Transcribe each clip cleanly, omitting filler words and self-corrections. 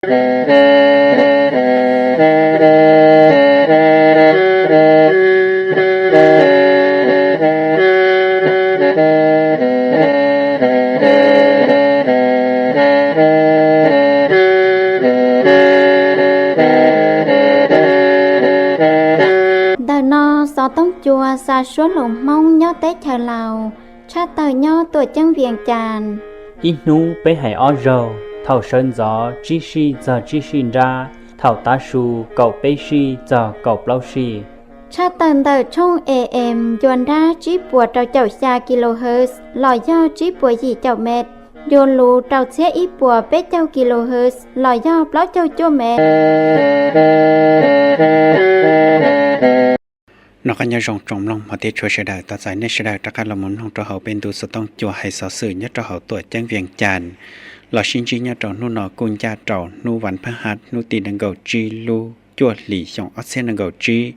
Gió tông chùa xa xuống lồng mông nhó tết chờ lào cha tờ nhó tuổi chân viền tràn ít nú bé hải o rồ thầu sơn gió chi si giờ chi xin ra thầu tá su cậu bé si giờ cậu lâu si cha tần tờ trong AM dồn ra chỉ bùa trâu chậu xa kHz lòi do chỉ bùa gì chậu mệt dồn lù trâu xe ít bùa bé chậu kHz lòi do blog chậu chua mệt nó có nhớ rong trồng long mà tiết chúa sẽ đợi ta giải nên sẽ đợi tất cả là muốn không cho họ bên tu sẽ tông chùa hay sở sự nhất cho họ tuổi chân viền tràn là sinh chi nhất trò nu nọ cung gia trò nu văn phá hạt nu tì đằng gầu chi lu chùa lì xong ớt sen đằng gầu chi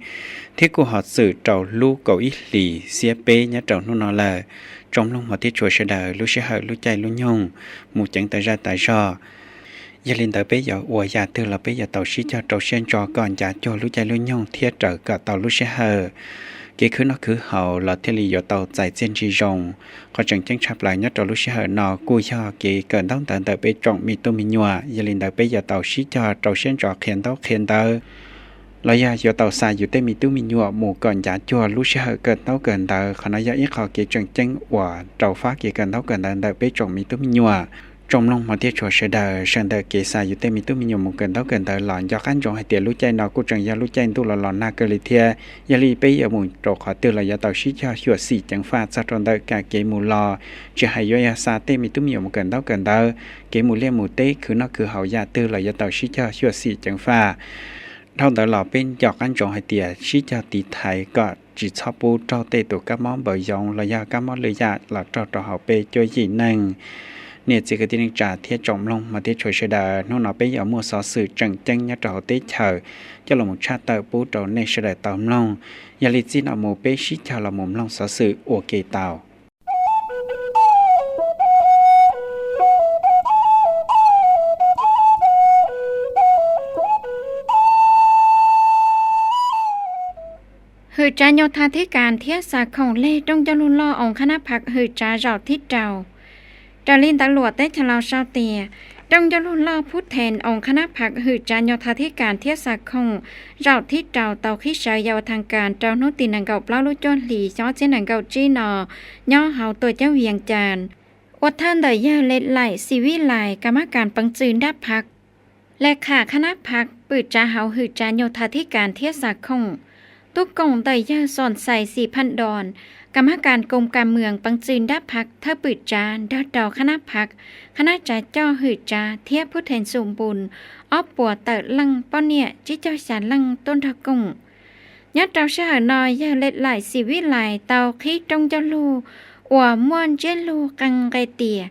thiết của họ xử trò lu cầu ít lì xía bê nhất trò nu nọ là trồng long mà tiết chúa sẽ đợi lu sẽ hở lu chạy lu nhung một chẳng tới ra tại do gia linh tới bây giờ ủa gia tư là bây giờ tàu sĩ cho trâu sen cho còn giá cho lũ chạy lũ nhông thiết trợ cả tàu lũ xe hờ cái khứ nó khứ hậu là thiết lý do tàu chạy trên chi rồng có chẳng chẳng chạp lại nhất trâu lũ xe hờ nó cùi cho cái cơn đóng tận tới bây trọng mì tôm mì nhòa gia linh tới bây giờ tàu sĩ cho trâu sen cho khen tàu là gia do tàu xài dù tên mì tôm mì nhòa mù còn giá cho lũ xe hờ cơn tàu cơn tàu khả năng do ít họ cái chẳng chẳng ủa trâu phát cái cơn tàu cơn tàu tới bây trọng mì tôm mì nhòa trong lòng mà tiết chúa sẽ đợi sang đợi kế xa dù tên mình tu mình nhiều một cần tao cần đợi lòn do khán trong hai tiền lũ chay nó cũng chẳng do lũ chay tu là lòn na cơ lý thia giờ li bây giờ mùi trộn khỏi từ là do tàu xí cho chuột xì chẳng pha sa trong đợi cả kế mù lò chỉ hay do ya sa tên mình tu nhiều một cần tao cần đợi kế mù liên mù tế cứ nó cứ hậu ya từ là do tàu xí cho chuột xì chẳng pha thâu đợi lò bên dọc khán trong hai tiền xí cho tí thái có chỉ chop bu trâu tê tụ các món bờ dòng là do các món lưỡi ya là trâu hậu bê cho gì năngเนี่ยจะก็ที่จ่าเทียจอมลงมาที่ช่วยเสดาโน่นเอาไปเอามัวสอสื่อจังจังยัดเราเตะเฉยจะลงมุชาเตอร์ปูโตในเสดาตอมลงยาลิจินเอาโมเปชิชาละมุมลงสอสื่อโอเกตาวหือจานโยธาธิการเทียสาของเล่ต้องจะลุนล่อองคณะพักหือจาเราทิศเราจาลินตำรวจได้ชะลาชาวเตียต้องจะรุ่นล่อพูดแทนองคณะพักหือจานโยธาธิการเทียสักคงเราที่เจ้าเตาขี้เฉยยาวทางการเจ้าโนตินังเก่าเปล่าลุจนหลีย้อเจนังเก่าจีนอย่อเฮาตัวเจ้าเวียงจานวัดท่านเดยเล็ดไหลสีวิไลกรรมการปังจืนดับพักและขาคณะพักปืดจาเฮาหือจานโยธาธิการเทียสักคงตุกกงเดยสอนใส่4,000 ดอนกรรมการกรมการเมืองปังจืนดับพักถ้าปืดจานดัดดอคณะพักคณะจ่าเจ้าหืดจาเทียบผู้แทนสมบูรณ์ออบปัวเตอลังป้อเนี่ยจิเจ้าสารลังต้นทะกงยัดเจ้าเชื่อนอยยาเล็ดไหลสีวิไลเตาขี้ตรงเจ้าลูอัวม่วนเจลูกังไกเตีย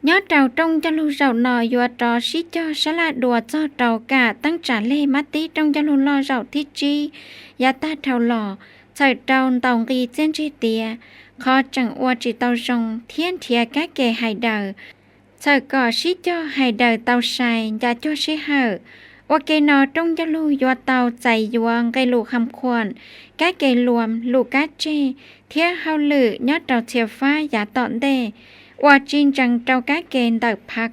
ยัดเจ้าตรงเจ้าลูเจ้านอยยัวตอชิเจ้าสละดัวเจ้าเตากะตั้งจ่าเล่มัตติตรงเจ้าลูลอเจ้าที่จียาตาเท่าหล่อใส่เตาตองกีเจนจีเตียขอจังอวดจีเตาจงเทียนเทียแก่เกหายเดอใส่ก่อชิเจ้าหายเดอเตาใส่ยาจ้าชิเหอว่าเกนอตรงจะลูยัวเตาใจยวงไกลูคำควรแก่เกรวมลูกกาเจเทียเฮาลือยอดเตาเทียฟ้ายาตอนเดว่าจริงจังเตาแก่เกนเตาพัก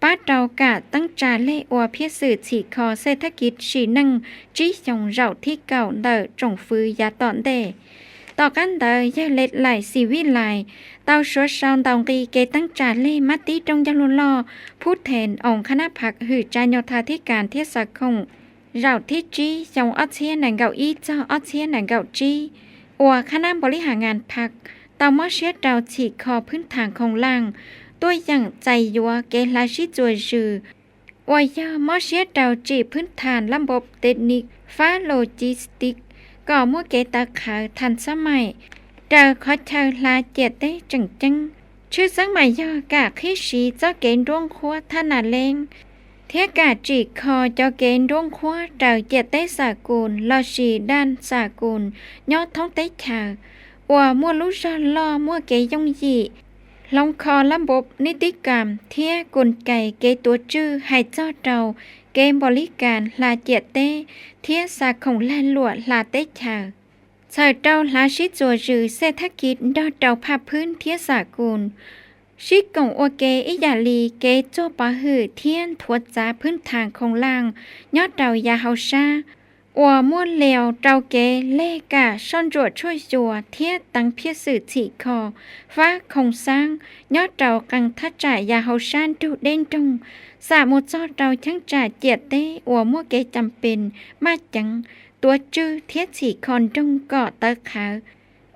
ป้าเตากะตั้งจาเล่อวเพียสื่อฉีคอเศรษฐกิจฉีนังจีจงเราที่เก่าเดอจงฟื้ยาตอนเดต่อกันเดยาเล็ดไหลสีวิไลเตาชัวซาวตองกีเกตั้งจาเล่มัตติตรงยาลุลอพูดแทนองคณะพักหือจานโยธาธิการเทศคงเราที่จีจงอัดเชียนหนังเก่าอีเจ้าอัดเชียนหนังเก่าจีอวคณะบริหารงานพักเตามอเชียเราฉีคอพื้นฐานของล่างตัวอย่างใจยัวเกลาชิจวยจือวายามอเชียเราจีพื้นฐานระบบเทคนิคฟ้าโลจิสติกก่อมั่วเกตาขาวทันสมัยเดาขอเธอลาเจียดได้จังชื่อสังหมายย่อกะขี้ชีเจ้าเกณฑ์ดวงคัวท่านาเลงเทียกาจีคอเจ้าเกณฑ์ดวงคัวเดาเจียดได้สากุลลอชีด้านสากุลยอดท้องเต้ขาวว่ามั่วลุชลอมั่วเกยงยีลงคอระบบนิติกรรมเทียกลไกเกตัวจื้อให้เจ้าเตา เกมบริการลาเจียเต้เทียสาของแลนหลวดลาเต้ชาชายเจ้าลาชิจัวจือเศรษฐกิจดอเจ้าภาพพื้นเทียสากุลชิกงโอเกอิยาลีเกโจปะหือเทียนทวดจาพื้นทางของล่างยอดเดายาเฮาชาอัวม่วนเลวเจ้าเกเลกาซ่อนจวดช่วยจัวเทียตังเพียสื่อฉีคอฟ้าคงสร้างยอดเจ้ากังทัดจ่ายยาเฮาชานดุเด่นจงสามุจอดเจ้าทั้งจ่าเจียเต้อัวมั่วเกจำเป็นมาจังตัวจื้อเทียฉีคอนจงก่อตะขา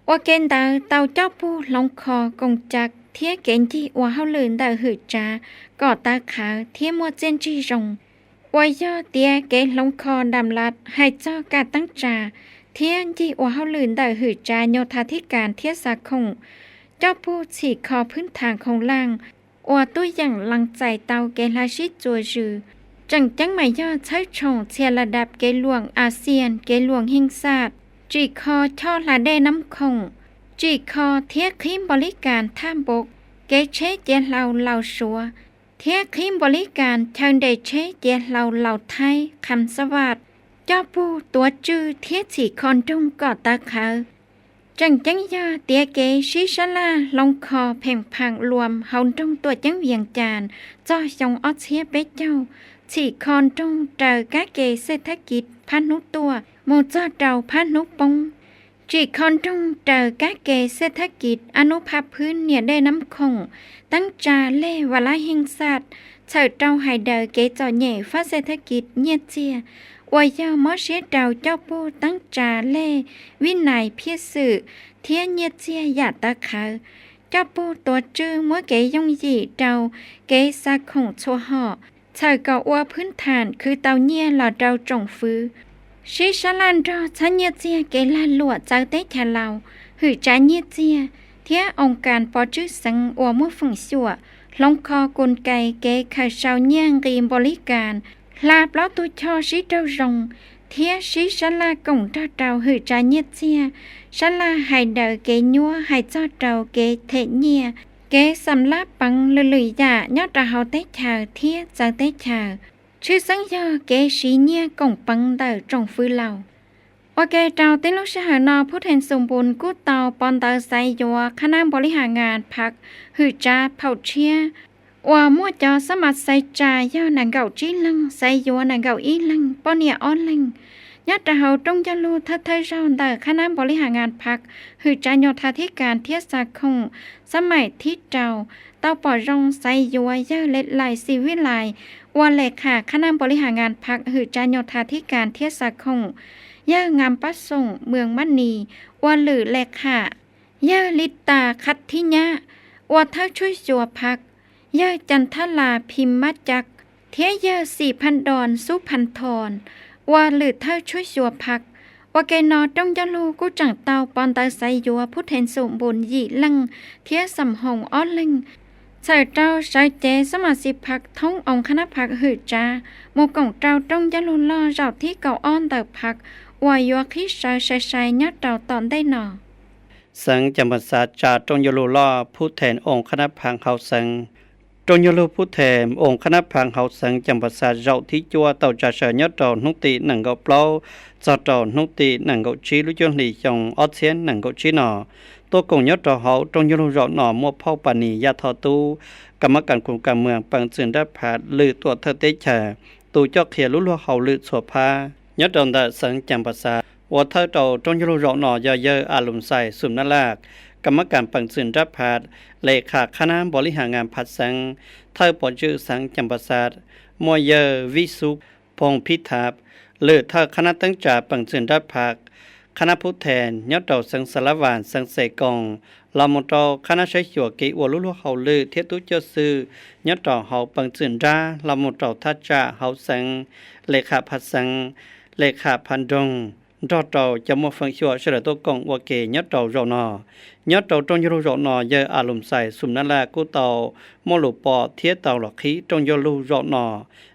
ว่าเกณฑ์เตาเจ้าผู้ลงคอกงจักเทียเกณฑ์ที่ว่าเฮาลืนดาหือจาก่อตาขาเทียมัวเจนจีรงว่าย่อเตียเกณฑ์ลงคอดำลัดให้เจ้ากาตั้งจาเทียนที่ว่าเฮาลืนดาหือจาโยธาธิการเทียสาคงเจ้าผู้ฉีคอพื้นทางของล่างว่าตัวอย่างลังใจเตาเกณฑ์ลาชิจัวจือจังไม่ย่อใช้ชงเชียระดับเกณฑ์หลวงอาเซียนเกณฑ์หลวงหิงซาดจีคอช่อลาได้น้ำคงจีคอเทียครีมบริการท่ามบกเกเชเจเราชัวเทียครีมบริการเชิงเดเชเจเราไทยคำสวัสดิ์เจ้าผู้ตัวจื้อเทียฉีคอนจุงก่อตาเขาจังยาเตียเกชิชลาลงคอเพ่งพังรวมเฮาจงตัวจังเวียงจานจ้อชงออเชียเปเจ้าฉีคอนจงเจอกะเกเศรษฐกิจพันนุตัวโมจ้าเจ้าพันนุปงจีคอนจงเจอกะเกเศรษฐกิจอนุภาพพื้นเนี่ยได้น้ำคงตั้งจาเล่วลาหิงสัตว์เฉิดเจ้าไฮเดอเกจอใหญ่ฟ้าเศรษฐกิจเงียเจียว่าย่ามอเสียเจ้าเจ้าผู้ตั้งจาเล่วินัยเพียสื่อเทียเงียเจียหยาตาเขาเจ้าผู้ตัวจื้อมัวเกยงยีเจ้าเกซาคงโชห่อเฉิดเกาว่าพื้นฐานคือเตาเงียหลอดเจ้าจงฟื้ชิชลันรอชันเงียเจียเกลาหลวดเจ้าเต้แทเราหือจาเงียเจียเทียองค์การปอจื้อสังอัวมัวฝงสัวลงคอกลไกเกไข่ชาวเนียงรีมบริการลาเปล่าตัวชอชิเจ้ารงเทียชิชลากงเจ้าเจ้าหือจาเงียเจียชลาไฮเดอเกยัวไฮเจ้าเจ้าเกเทเนียเกสำลับปังลุยๆยายอดเฮาเต้ชาเทียเจ้าเต้ชาชื่อสังยอเกชีเนียกงปังเดอจงฟื้นเราโอเคเจ้าติลุชหานอผู้แทนสมบูรณ์กู้เตาปอนเตอไซยัวคณะบริหารงานพักหือจาเผาเชียว่ามั่วจอสมัครใส่ใจย่อหนังเก่าจีลังใส่ยัวหนังเก่าอีลังปอเนียออนลังยัดเฮาตรงจะรู้ทัดไทยเจ้าเดอคณะบริหารงานพักหือจาโยธาธิการเทียสาคงสมัยที่เจ้าเตาปอรงใส่ยัวย่อเล็ดไหลสีวิไลว่าเลขาคณะบริหารงานพักหือจาโยธาธิการเทียสาคงย่างามประสงค์เมืองมณีว่าหรือเลขาย่าลิตาคัตทิญะว่าเท่าช่วยจัวพักย่าจันทลาพิมพ์มาจักเทียย่า4,000 ดอนสุพันธรว่าหรือเท่าช่วยจัวพักว่าแกนอต้องจะลูกูจังเตาปอนตาไซยัวผู้แทนสมบูรณ์หยีลังเทียสำหงอ้อลังใส่เจ้าใส่เจสมาชิกพักท้ององคณะพักหือจ้าโมกงเจ้าต้องจะลุล่อเจ้าที่เก่าอ้อนเติบพักวายัวคิใส่ยัดเจ้าตอนได้หนอสังจำพรรษาจาตรงยโลล่อผู้แทนองค์คณะพังเฮาสังตรงยโลผู้แทนองค์คณะพังเฮาสังจำพรรษาเจ้าที่จัวเต่าจ่าเสยยัดเจ้านุติหนังเกาเปล่าจอดเจ้านุติหนังเกาชีลุยนหลีจงออเซียนหนังเกาชีหนอตัวกงยัดเจ้าเฮาตรงยโลเจ้าหนอมัวเผาปานียาทอตูกรรมการกลุ่มการเมืองปังจืนได้ผาดลือตัวเธอเตชาตูเจ้าเขียลุลัวเฮาลือสวพายัดดอนดาสังจำพรรษาว่าเธอเจ้าตรงยโลเจ้าหนอยาเยออารมณ์ใส่สุมนาลากกรรมการปังจืนได้ผาดเลขาคณะบริหารงานพัดสังเธอปอจือสังจำปาศาสมวยเยอวิสุพงพิทับเลือเธอคณะตั้งจ่าปังจืนได้พักคณะผู้แทนยอดเต่าสังสารวานสังเสกองลามตอคณะใช้หัวกิวัวลุลเฮาลือเทียตุเจ้าซื้อยอดเต่าเฮาปังจืนราลามตอทัจจ่าเฮาสังเลขาพัดสังเลขาพันดงดอเต่าจะมาฟังชัวเฉลยตัวกองวัวเกยอดเต่าเรานอยอดเต่าตรงยโลเรานอเยออารมณ์ใส่สุมนั่นแหละกูเต่าโมลุปอเทียเต่าหลอกขี้ตรงยโลเรานอ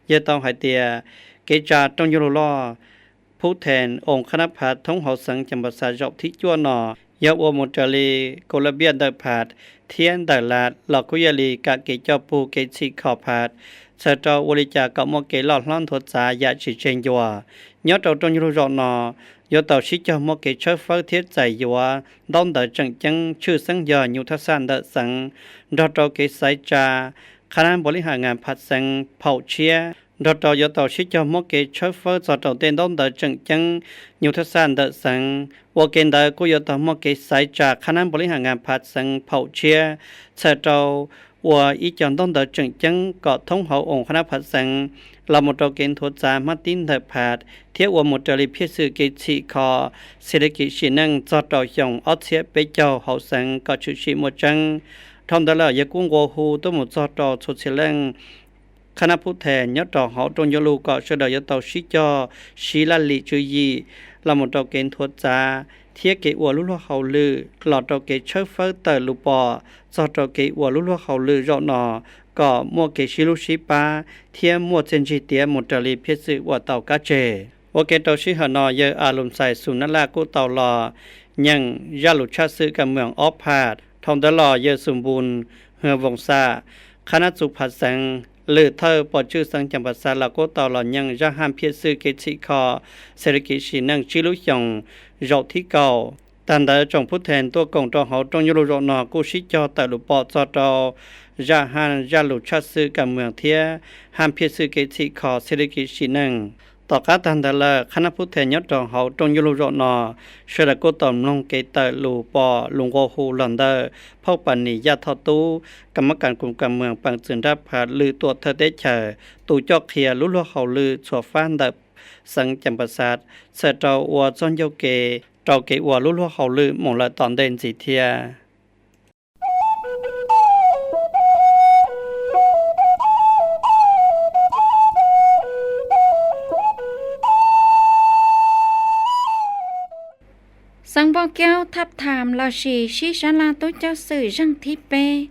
เยอเต่าหายเตียเกจาตรงยโลล่อผู้แทนองค์คณะพัดท้องเฮาสังจำปาศาเจ้าที่จัวนอยาอวมุจลีโกลเบียนเดพัดเทียนเดลาดหลอกกุยลีกะเกเจ้าปูเกชิขอพัด sợ trâu vô lý trả cậu một cái lọt lon thuật giá dạ chỉ trên dùa nhớ trâu trong như rõ nọ do tàu sĩ cho một cái chơi phơi thiết giải dùa đông đợi chẳng chẳng chưa sáng giờ nhiều thất sản đợi sẵn đó trâu cái sai trà khả năng bố lý hạ ngàn phát sẵn phẩu chia đó trâu do tàu sĩ cho một cái chơi phơi do trâu tên đông đợi chẳng chẳng nhiều thất sản đợi sẵn vô kiện đợi của do tàu một cái sai trà khả năng bố lý hạ ngàn phát sẵn phẩu chia sợ trâu và ý chọn đông đỡ trận chân có thông hậu ổn khả phát sinh là một trò kiện thuộc giá Martin thập hạt thiết và một trò lý phía sự kỳ trị khó sẽ được kỳ sĩ năng do trò dòng ớt xếp bế châu hậu sinh có chữ trị một chân thông đó là giấc cung vô hù tôi một do trò xuất sĩ lăng khả năng phụ thể nhớ trò họ trong dô lưu có sơ đời do tàu sĩ cho sĩ là lý chữ gì là một trò kiện thuộc giá thiết kế của lúc hậu lư lọt trò kế chơi phơi tờ lụp bò do trò kế của lúc hậu lư rõ nọ có mua kế xí lúc xí ba thiên mua trên chi tiết một trò lý phía sự của tàu cá chè ok tàu xí hà nọ giờ lùm xài sùn nát la của tàu lò nhưng ra lụt cha sự cả mường ốp hạt thông đó lò giờ sùn bùn hờ vòng xa khả năng chụp hạt sang lử thơ bỏ chữ sang chẳng bát xa là của tàu lò nhưng ra ham phía sự kế trị khó sẽ được kế sĩ năng chi lúc dòng rộng thi cầu tàn đã trong phút thèn tôi cộng cho họ trong nhiều lộ nọ cô sĩ cho tại lục bọ cho trò ra han ra lục cha sư cả mường thia ham phía sư kế thị khó sẽ được kế sĩ năng tỏ cá tàn đã là khả năng phút thèn nhất trong họ trong nhiều lộ nọ sẽ là cô tầm nông kế tại lục bọ lùng cô hồ lần đờ phao bản nỉ gia thọ tu cầm mắc cản cùng cả mường bằng trường đáp hà lư tuột thơ tế chờ tụ cho khía lũ lúa hậu lư chùa phan đập sang chăm bát sát sợ trâu và trong dâu kề trâu kề và lúa lúa hậu lư một là toàn đền gì thia sang bao kéo tháp thảm là sĩ sản la tối cho sự răng thi bê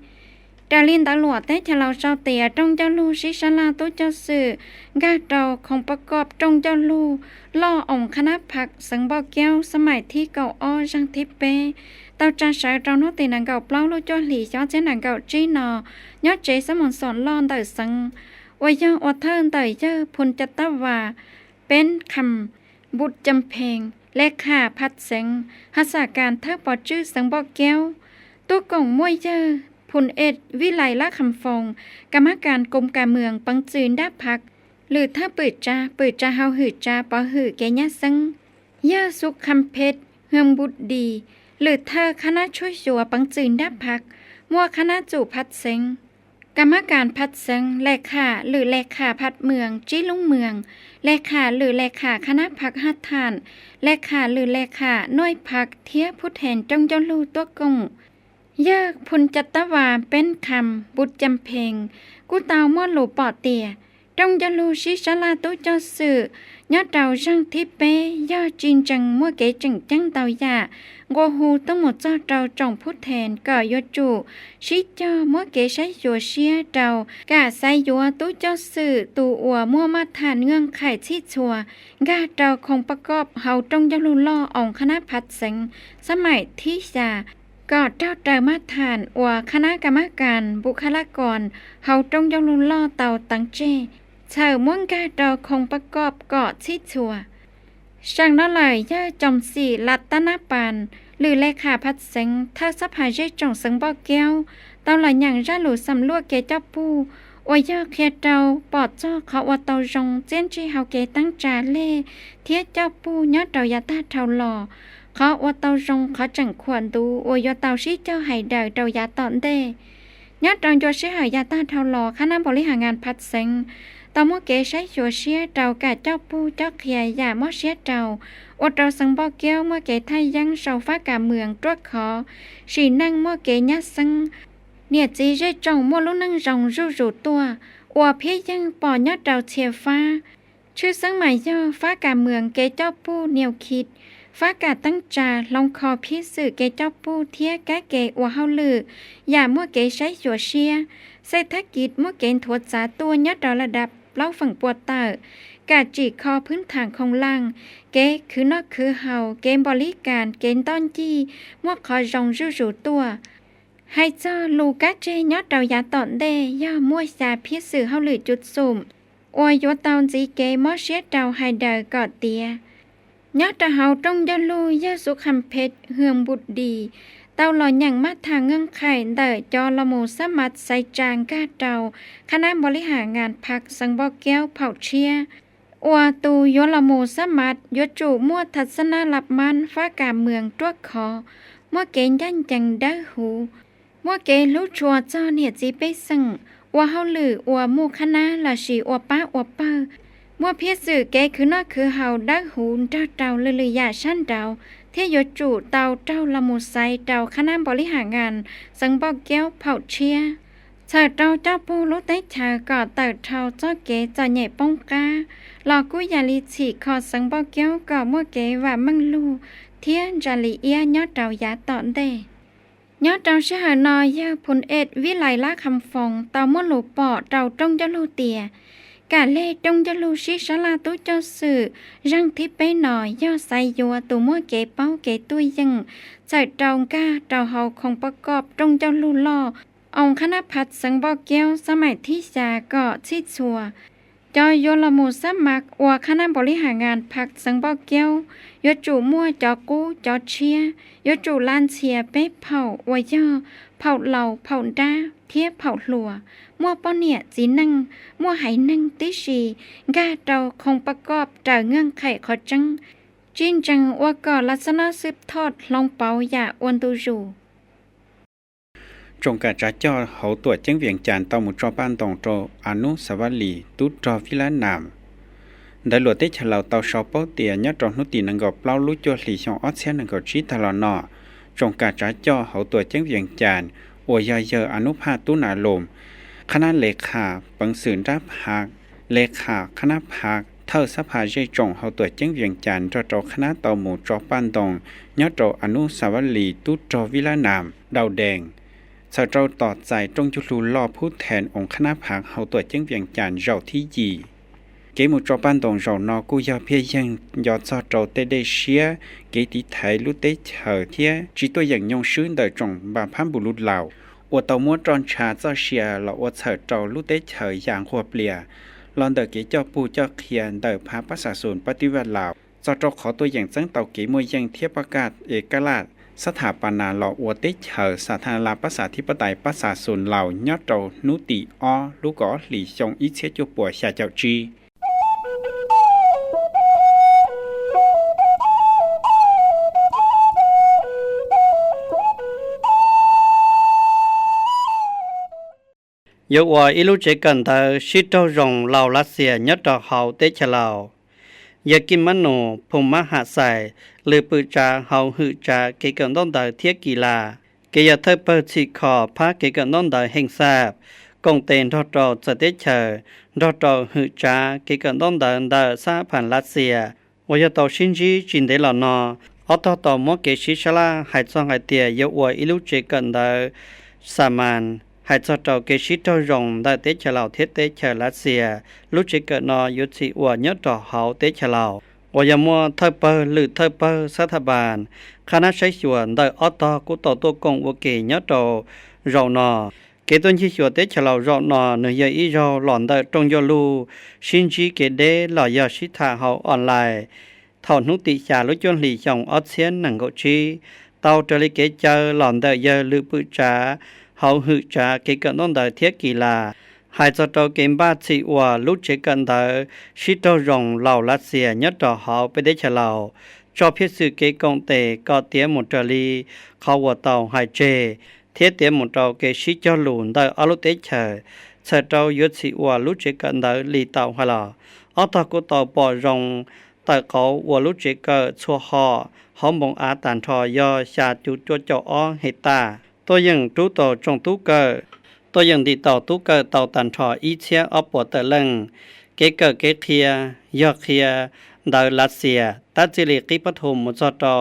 trà liên đã lụa tết cho lão sao tìa trong cho lưu sĩ sản la tối cho sự ga trầu khôngประกอบ trong cho lưu lo ổng khả năng phạt sang bao kéoสมัยที่เก่าอ้อรางทิเปตาวจ่าสายเราโนตีนังเก่าเปล่าลูกจ้อหลีจ้อเจนังเก่าจีนอยอดเจสมนสอนลอนแต่สังวัยยอดเทินแต่เจอพุนจัตตวาเป็นคำบุตรจำเพงและขาพัดเสงหัสการเท่าปอจื้อสังบอกแก้วตัวกล่องมวยเจอพลเอ็ดวิไลละคำฟงกรรมการกรมการเมืองปังจืนด้าพักหรือถ้าเปิดจ้าเฮาหืดจ้าปอหือแกยะซังย่าสุขคำเพชรเฮืองบุตรดีหรือเธอคณะช่วยชัวปังจืนด้าพักมัวคณะจู่พัดเสงกรรมการพัดเสงแลขาหรือแลขาพัดเมืองจี้ลุงเมืองแลขาหรือแลขาคณะพักหัดทานแลขาหรือแลขาน้อยพักเทียผู้แทนจงเจ้าลูตัวกงยากพุนจัตตวาเป็นคำบุตรจำเพงกูเตาม้วนหลูปอเตียจงเจ้าลูชิชลาตัวเจ้าสื่อยอดเตาช่างทิเปยอดจินจังมัวเก๋จังจังเตายาโกหูต้องหมดเจ้าเตาจงผู้แทนก่อยจูชิเจ้ามัวเก๋ใช้ยัวเชียเตากะใส่ยัวตัวเจ้าสื่อตูอัวมัวมาทานเงื่องไขที่ชัวกะเตาคงประกอบเฮาจงเจ้าลูล่อองคณะพัดเสงสมัยที่จาก็เจ้าเตามาทานอัวคณะกรรมการบุคลากรเฮาจงเจ้าลูล่อเตาตังเจเฉาม่วงกาดอคงประกอบเกาะชิดชัวช่างนั่นเลยย่าจอมสีลัตนาปานหรือเลขาพัดเสงถ้าสับหายใจจงสังบอกแก้วตอนหลังอย่างร่าหลูสำลวกเกเจ้าปูอวยย่าเคียเตาปอดเจ้าเขาว่าเตาจงเจนจีเฮาเกตั้งจาเล่เทียเจ้าปูยอดเตายาตาเทาหล่อเขาว่าเตาจงเขาจังขวนดูอวยยอเตาชี้เจ้าไห้เดาเตายาตอนเดยอดจงโยชี้หายาตาเทาหล่อคณะบริหารงานพัดเสงตอมเกใช้ชัวเชียเจ้ากะเจ้าปูเจ้าเขียอย่ามอเชียเจ้าอดเราสังบอกแก้วเมื่อเกไทยยังเสาฟ้ากาเมืองตรวจขอสีนั่งเมื่อเกยัดสังเนี่ยจีเรจงมัวลุนั่งจงรูตัวอวเพียยังปอยอดเราเชียฟ้าชื่อสังหมายย่อฟ้ากาเมืองเกเจ้าปูเหนียวคิดฟ้ากาตั้งจาลองคอพิสื่อเกเจ้าปูเทียกะเกอวเฮาลืออย่ามัวเกใช้ชัวเชียเศรษฐกิจมัวเกณฑ์ถวดสาตัวยอดเราระดับเล่าฝั่งปวดเตอกาจีคอพื้นฐานของล่างเกคือนอกคือเฮาเกมบริการเกณฑ์ต้อนจี้มัวคอจงรูตัว ให้เจ้าลูกาเจยอดเตายาตอนเดย่อมั่วสาพิสื่อเฮาหรือจุดสุ่มอวยยัวเตาจีเกมอเชียเตาไฮเดอร์กอดเตียยอดเตาเฮาต้องยาลูยาสุคำเพชรเฮืองบุตรดีเตาหล่ออย่างมาทางเงื่อนไขเดอจอละหมูสมัดใส่จางกาเตาคณะบริหารงานพักสังบอกแก้วเผาเชียอวตูยละหมูสมัดยจูมั่วทัศนาลับมันฟ้ากาเมืองตัวคอมั่วเกณฑ์ยันจังได้หูมั่วเกลูกชัวเจ้าเนี่ยจีไปสั่งว่าเฮาหรือว่าหมู่คณะละชีว่าป้าว่าเป้ามั่วเพียสื่อแกคือนอคือเฮาได้หูเจ้าเตาเลยยาชั้นเตาเที่ยจูเตาเจ้าละหมูไซเตาคณะบริหารงานสังบอกแก้วเผาเชียเธอเตาเจ้าผู้รู้ได้เธอก็เติร์เท่าเจ้าเกจะใหญ่ป้องกาหลอกกุยาลีฉีขอสังบอกแก้วก็มั่วเกว่ามังลูเทียนจาลีเอียยอดเตายาตอนเดยอดเตาเชื่อนอยาพลเอ็ดวิไลละคำฟองเตามั่วหลูปอเตาจงจะลูเตียกาเล่จงจะลูชิชลาตุเจ้าสื่อรังทิไปหน่อยย่อใส่ยัวตัวมั่วเกเป้าเกตุยยังใส่เตากาเตาเฮาของประกอบจงจะลูล่อองคณะพัดสังบอกแก้วสมัยที่จาก็ชิดชัวจอยโยละหมูสมัครว่าคณะบริหารงานพักสังบอกแก้วยจูมั่วจอกู้จอเชียยจูลานเชียเป๊ะเผาว่าย่อเผาเหล่าเผาดาเทียบเผาหลัวมั่วป้อเนี่ยจีนังมั่วไหนังติชีกาเตาคงประกอบจากเงื่อนไขขอจังจินจังว่าก่อลักษณะสืบทอดลองเปาอย่าอวนตูจูจงกะจะจ่อเฮาตัวจังเวียงจันทน์เตาหมู่จอบ้านตองโตอนุสาวรีย์ตุจอวิลานามได้หลวดได้ฉลาวเตาชอเป้าเตียยอดจอนุตินังก็เปล่าลุจอหลีชองออดเสียนังก็ชีตลอดนอจงกะจะจ่อเฮาตัวจังเวียงจันทน์อวยาเยออนุภาตุนาลมคณะเลขาปังสืนรับหักเลขาคณะพักเท่าสภาเจจงเฮาตัวจังเวียงจันทน์จอคณะเตาหมู่จอบ้านตองยอดจออนุสาวรีย์ตุจอวิลานามดาวแดงสะเจ้าต่อใจจงจุลูล่อผู้แทนองค์คณะพักเฮาตัวจังเวียงจันทน์เจ้าที่ยีเกมุจอบ้านตองเจ้านอกูยาเพียยังยอดซอเจ้าเตเดเชียเกติไทยลุเตเฉอเทียจีตัวอย่างยงชื่นเดจงบาพันบุรุษเหล่าอวดเตามัวจอนชาเจ้าเชียหล่ออวดเฉอเจ้าลุเตเฉออย่างขัวเปลี่ยลอนเดเกเจ้าปูเจ้าเขียนเดพาภาษาศูนย์ปฏิวัติเหล่าเจ้าเจ้าขอตัวอย่างจังเตาเกมวยยังเทียบประกาศเอกราชสถาปนาหล่ออวดเตเฉอสาธารณรัฐประชาธิปไตยประชาชนเหล่ายอดเจ้านุติอลูกกอหลี่ชงอิเชจุปัวชาเจ้าจียกว่าอิลุเจกันเธอชิดเจ้ารองเหล่ารัสเซียยอดดอกเฮาเตชะลาวอยากกินมันโนพงมหาใส่หรือปืจาเฮาหือจาเกกันต้องเดเทียกีฬาเกียเธอเปิดสิขอพาเกกันต้องเดแห่งทราบกงเตนทอดรอจะเตเชอรอดรอหือจาเกกันต้องเดซาผ่านรัสเซียว่าจะต่อชินจีจินเดลนออตต่อมอเกชิชลาหายซองหายเตียยกว่าอิลุเจกันเดสามานหายจอดเกชิตรองได้เตชะลาวเทเตชะรัสเซียลุจิเกนอยุติอวยอดเฮาเตชะลาววยมัวเทเปหรือเทเปรัฐบาลคณะใช้ส่วนได้อตกุตตัวกงวเกยอดรอนอเกตุนชิส่วนเตชะลาวรอนอเนยอีรอหลอนได้ตรงยลูชินจีเกเดหล่อยาชิทาเฮาออนไลน์เท่านุติจาลุจนหลีจงออเซียนนังโกชีเตาเจริเกเจอหลอนได้เยลือปุจาเฮาหือจาเกกันต้องเดเทียกีฬาหายจะโตเกมบ้าสิว่าลุเจกันเดชิโตรองเหล่ารัสเซียยอดเฮาไปได้ฉลาวจอพิสือเกกงเตก็เตียมตรีเขาว่าเตาหายเจเทียเตียมตเกชิจอลูนได้อลุเตเชเสเตายุสิว่าลุเจกันเดลีเตาฮลาอตกุตปอรองแต่เขาว่าลุเจกชัวฮอหอมบงอาตันทอยอชาจุจจอเฮตาตัวอย่างตู้ต่อจงตู้เกอตัวอย่างดีต่อตู้เกอเต่าตันทออีเชียอปวดตะลึงเกเกอเกเทียยอเคียดาวรัสเซียตัดจิริกิปฐุมมุจตอ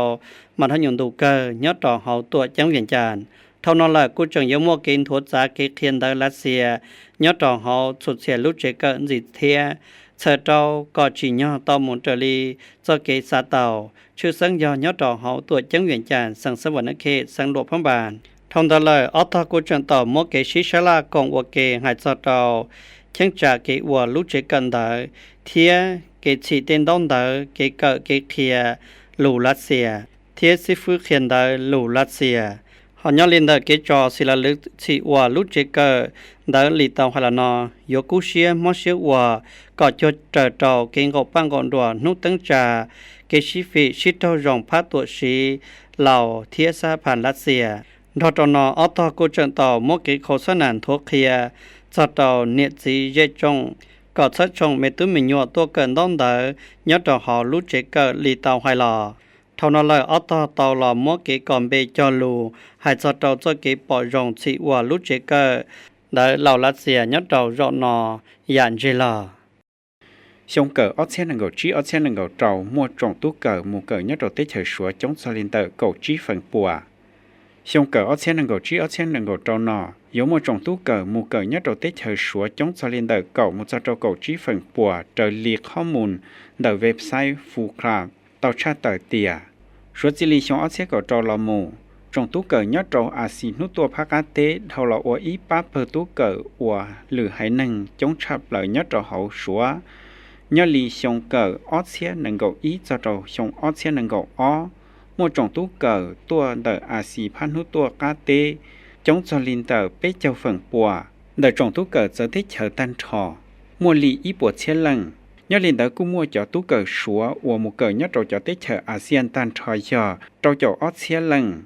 มาทันยนดูเกอยอดต่อเฮาตัวจังเวียนจานเท่านั้นแหละกูจังยมัวกินทวดสาเกเทียนดาวรัสเซียยอดต่อเฮาสุดเสียลุเจเกอจิเทียเชอเจ้าก็จียอต่อมุนตรีเจ้าเกษาเต่าชื่อสังยอยอดต่อเฮาตัวจังเวียนจานสังสวรรค์เขตสังหลวงพระบาทท thông đó là ở thọ của trận tàu một cái xí xá la còn một cái hai giờ tàu chẳng trả cái của lúc chỉ cần đợi thia cái chỉ tên đông đợi cái cỡ cái thia lù lát xìa thia sĩ phước hiện đợi lù lát xìa họ nhớ lên đợi cái trò xì là lúc chỉ của lúc chỉ cỡ đợi lì tàu hay là nó yếu cú xía mót xía của có cho trở trò cái ngọc băng gọn đùa nút tấn trà cái xí phì xí trâu rồng phát tuổi xí lào thia xa phản lát xìa đó cho nó ở thọ của trận tàu một cái khẩu sân nạn thuốc kia cho tàu nhiệt gì dễ trông có chất trông mấy thứ mình nhọ tôi cần đón đỡ nhớ cho họ lúc chế cờ lì tàu hay lò thầu nó lời ở thọ tàu là một cái còn bê cho lù hay cho tàu cho cái bỏ rồng chỉ qua lúc chế cờ đỡ lào lát xìa nhớ tàu rọn nò dàn dê lò xong cờ ót xe năng gầu trí ót xe năng gầu trầu mua trồng tú cờ mù cờ nhớ đầu tết thời sủa chống cho liên tờ cầu trí phần bùa xong cờ ót xe năng gầu trí ót xe năng gầu trầu nọ yếu mua trồng tú cờ mù cờ nhớ đầu tết thời sủa chống cho liên tờ cầu một cho trầu cầu trí phần bùa trở liệtข้อมูลtờ website phù khả tàu tra tờ tìa số chỉ lý xong ót xe cầu trầu lò mù trồng tú cờ nhớ trầu à xì nút tua phá cá tế thầu lò ua ý bá bờ tú cờ ua lử hải nâng chống chạp lời nhớ trầu hậu sủa nhớ lì xong cờ ót xe nâng gầu ý cho trầu xong ót xe nâng gầu ó mua trồng tú cờ tua tờ à xì phan nút tua cá tế chống cho linh tờ bế châu phần bùa tờ trồng tú cờ giờ thích chờ tan trò mua lì ý bùa xe lần nhớ linh tờ cũng mua cho tú cờ sủa ua một cờ nhớ trầu cho tết chờ ASEAN tan trò giờ trầu cho ót xe lần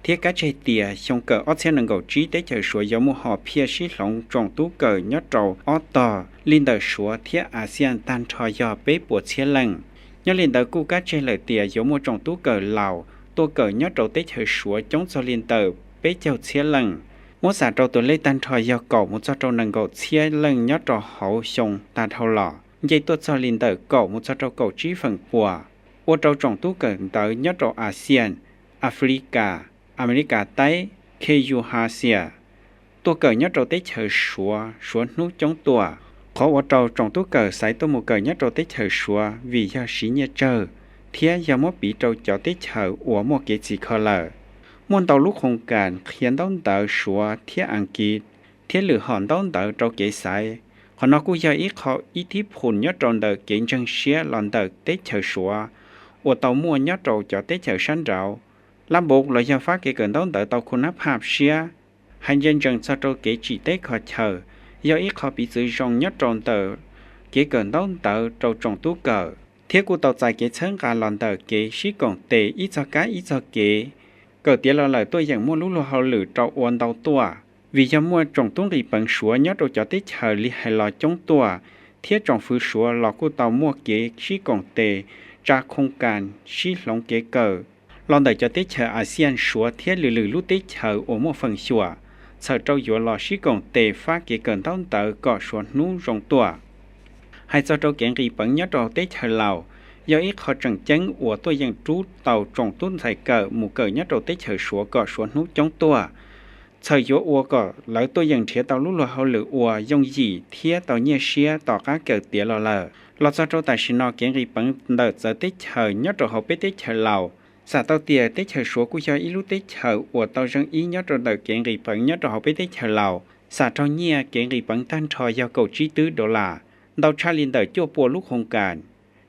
thiết cá chơi tìa xong cờ ót xe nâng gầu trí tết chờ sủa giống mua họ phía xí lỏng trồng tú cờ nhớ trầu ót tờ linh tờ sủa thiết ASEAN tan trò giờ bế bùa xe lần nhớ linh tờ cu cá chơi lời tìa giống mua trồng tú cờ lào tô cờ nhớ trầu tết chờ sủa chống cho linh tờ bế châu xe lần mỗi xã trâu tụi lấy tan trò do cậu một cho trâu nâng gầu xe lần nhớ trò hậu xong ta thâu lọ dây tuột cho linh tờ cậu một cho trâu cậu trí phần bùa ô trâu trồng tú cờ tới nhớ trò ASEAN Africa America Tây KU Asia tô cờ nhớ trâu tết chờ sủa sủa nút chống tùa khó ô trâu trồng tú cờ xảy tô một cờ nhớ trâu tết chờ sủa vì do sĩ nhớ trơ thế do mỗi bị trâu cho tết chờ của một cái gì khó lờ môn tàu lúc hồng cản khiến đón tờ sủa thiết ăn kịt thiết lửa hòn đón tờ trâu kế sai họ nói cũng do ít họ ít thiếp hồn nhớ tròn tờ kiện chân xía lòn tờ tết chờ sủa ô tàu mua nhớ trâu cho tết chờ sáng rạo làm buộc là do phát cái cần đón tờ tàu khuôn áp hạp xía hành dân chân sao trâu kế chỉ tết họ chờ do ít họ bị giữ rong nhớ tròn tờ kế cần đón tờ trâu trồng tú cờ thiết của tàu dài kế chân cả lòn tờ kế xí còn tệ ít cho cá ít cho kế cờ tía lo lời tôi dần mua lúa hậu lử trâu uốn đầu tua vì do mua trồng tuấn rì bằng sủa nhớ đồ cho tết chờ li hay lò chống tua thiết trồng phứ sủa lò của tàu mua kế xí còn tệ ra không càn xí lỏng kế cờ lòn đời cho tết chờ ASEAN sủa thiết lử lử lúc tết chờ ở một phần sủa sợ trâu dừa lò xí còn tệ phát kế cần tao tờ cọ sủa nú rồng tua hay cho trâu kiện rì bằng nhớ đồ tết chờ lào do ít họ trần chấn của tôi dân trú tàu trồng tuôn thầy cờ một cờ nhất đầu tết chờ sủa cọ sủa nút chống tua thời gió ua cọ lỡ tôi dân thiệt tàu lúc lò hậu lửa ua dòng gì thiệt tàu nhẹ xía tàu cá cờ tía lò cho trâu tài xin nó kiến rì bằng đợt giờ tết chờ nhất đầu hậu bế tết chờ lào xả tàu tía tết chờ sủa của do ít lúc tết chờ của tàu dân ý nhất đầu đợt kiến rì bằng nhất đầu hậu bế tết chờ lào xả tàu nhẹ kiến rì bằng tan trò do cầu trí tứ đô la tàu cha liên đợt chua bùa lúc hồng cản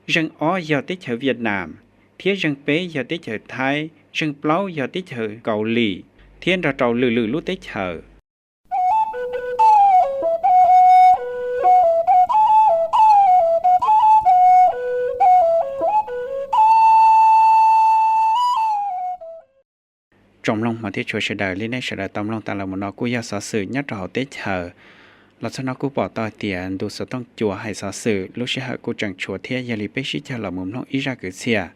dân ó do tết chờ Việt Nam, thiết dân Pế do tết chờ Thái, dân Plau do tết chờ Cậu Lì, thiên ra trầu lử lúc tết chờ. Trong lòng mà thiết chùa sẽ đời lên đây sẽ đời tâm lòng ta là một nó cũng do sở sự nhất trò tết chờ. Là cho nó cũng bỏ tòi tiền đủ số tông chùa hay sở sự lúc sẽ hợp của chẳng chùa thiết gia lý bế sĩ cho là mồm nó ý ra cử xìa.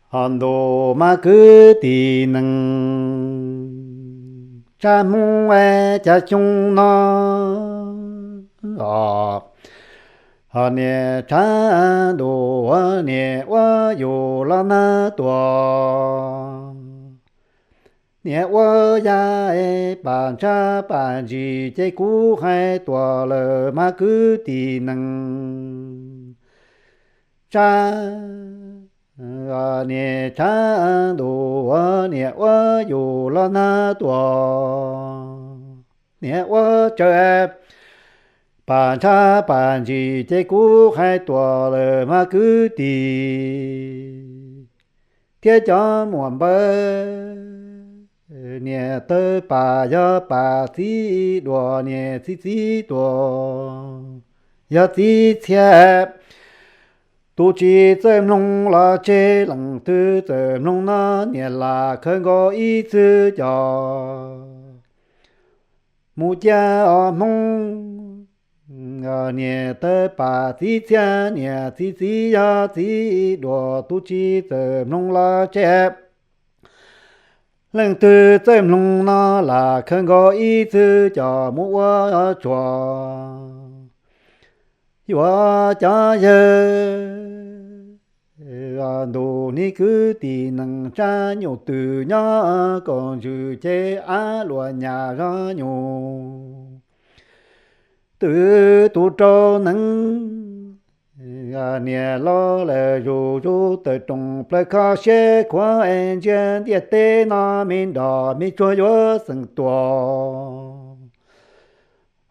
Hòn đồ mà cứ tì nâng cha mù cha chung nó hòn nè cha đồ nè wa yo la na tua nè wa ya bàn cha bàn gì chế cú hai tua lờ mà cứ tì nâng cha nè cha đồ nè wa yo la na tua nè wa chơi bản cha bản chỉ chế cú hai tua lờ mà cứ đi thiết cho muộn bơ nè tơ bà ya bà tí đùa nè tí đùa ya tí thiệp tu chỉ dâm nông là chế lăng tư dâm nông na nè là khơi có ý tư cho mu cha mong nè tơ bà tí cha nè tí ya tí đùa tu chỉ dâm nông là chế lần tư dâm nông na là khơi có ý tư cho mu chùa yo cha ye đồ ni cứ tì năng cha nhiều từ nhá còn chữ chế á lúa nhà ra nhiều từ tu trâu năng nè lo là dù từ trong plei kha xe qua anh chân địa tê na min đỏ mi cho yo sừng tua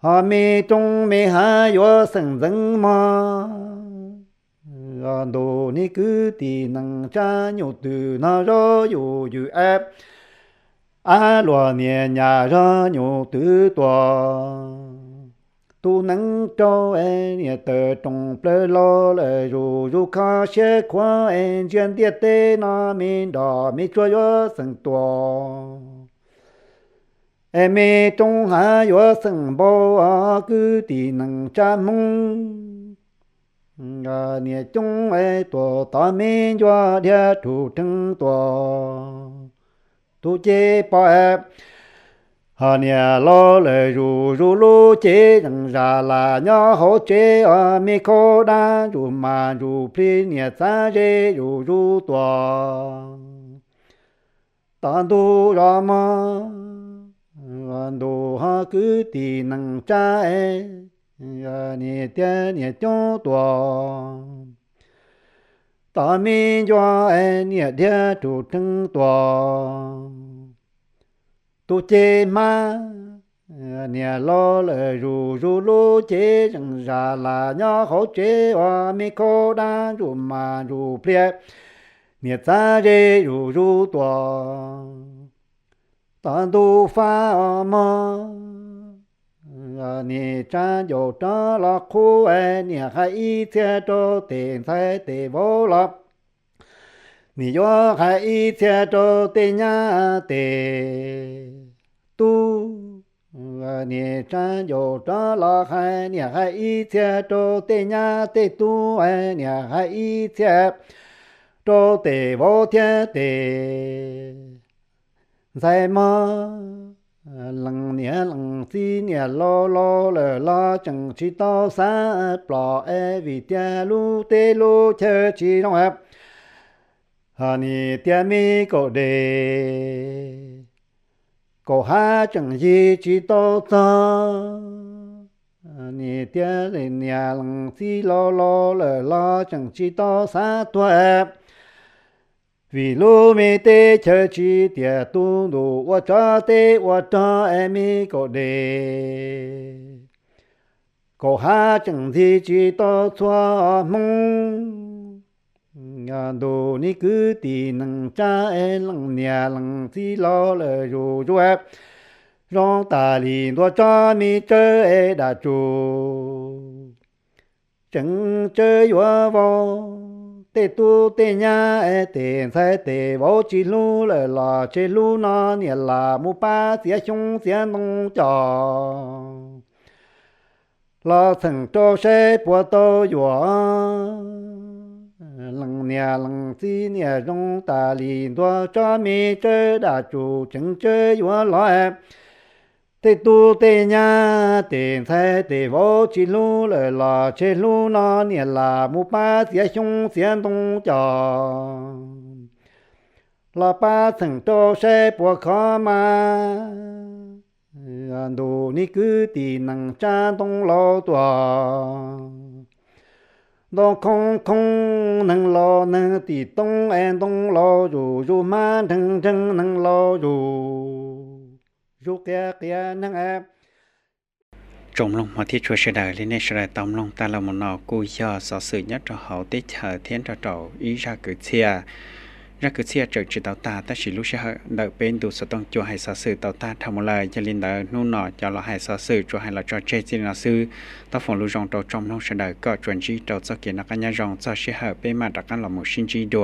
hà mi trong mi hà yo sừng dâng ma đồ ni cứ tì năng cha nhiều từ na rõ yo yu ép á lúa nè nhà ra nhiều từ tua tu năng cho em nè từ trong plei lo là dù kha xe qua anh chân địa tê na min đỏ mi cho yo sừng tua em mê trong hạ yo sừng bao cứ tì năng cha mong nè trong ai tổ ta mê yo địa thủ trăng tổ tu chế pa hà nè lo lời ru lu chế rằng ra là nhớ hỗ chế mi cô đa ru mà ru phi nè sa chế ru tua ta tu ra ma đồ ha cứ tì năng cha e nè tia nè cho tua ta mi cho e nè địa chủ trăng tua tu chế ma nè lo lời ru lu chế rằng ra là nhớ hỗ chế mi cô đa ru mà ru phi nè sa chế ru tua ta tu pha ma nè cha yo cha la khu e nè hai thế cho tiền thái tề vô lập nè yo hai thế cho tề nhà tề tu nè cha yo cha la hai nè hai thế cho tề nhà tề tu e nè hai thế cho tề vô thế tề sai ma lăng nè lăng xi nè lo lờ lo chẳng chỉ tao xa plọ e vì tia lu tê lu chơi chỉ trong hẹp hà nè tia mi cổ đề cổ ha chẳng gì chỉ tao xa nè tia nè lăng xi lo lờ lo chẳng chỉ tao xa tua hẹp vì lu mi tê chơi chi tiệt tu đủ wa cha tê wa cha em mi cổ đề cổ ha chẳng gì chỉ to xóa mong đồ ni cứ tì năng cha em lăng nhà lăng xí lo lờ ru ép rong ta lì đua cha mi chơi đã chu chẳng chơi wa vô tê tu tê nhà tê sai tê vô chỉ lu là chế lu na nè là mu ba xía chung xía nông trò là thằng cho xe bùa tô dùa lăng nè lăng xí nè rong ta lì đua cho mi chơi đã chủ chẳng chơi dùa lo em tê tu tê nhà tê sai tê vô chỉ lu là chế lu na nè là mu ba xía chung xía nông trò là ba thằng cho xe bùa khó mà đồ ni cứ tì năng cha tông lo tòa ดอคงคงนังรอนังตีตงแอนตงรออยู่มาถึงนังรออยู่แก่นังแอ จมลงมาที่ชัวเสดายและในสลายตอมลงตาละมนอกูยอสอสื่อยัดจะเขาได้เฉอเทียนจะเจ้าอีราเกิดเชียรักเกิดเชียเจอจิตตาแต่สิลูกเชื่อเดินเป็นดูสต้องจัวให้สอสื่อตาตาทำอะไรจะลินเดินนู่นนอจะเราให้สอสื่อจัวให้เราจะเจจินาซื้อตาฝนลูกจงโตจมลงเสดายก็จวนจีโตจะเกี่ยนักการยาจงจะเชื่อเป็นมาตรการละมุชินจีโด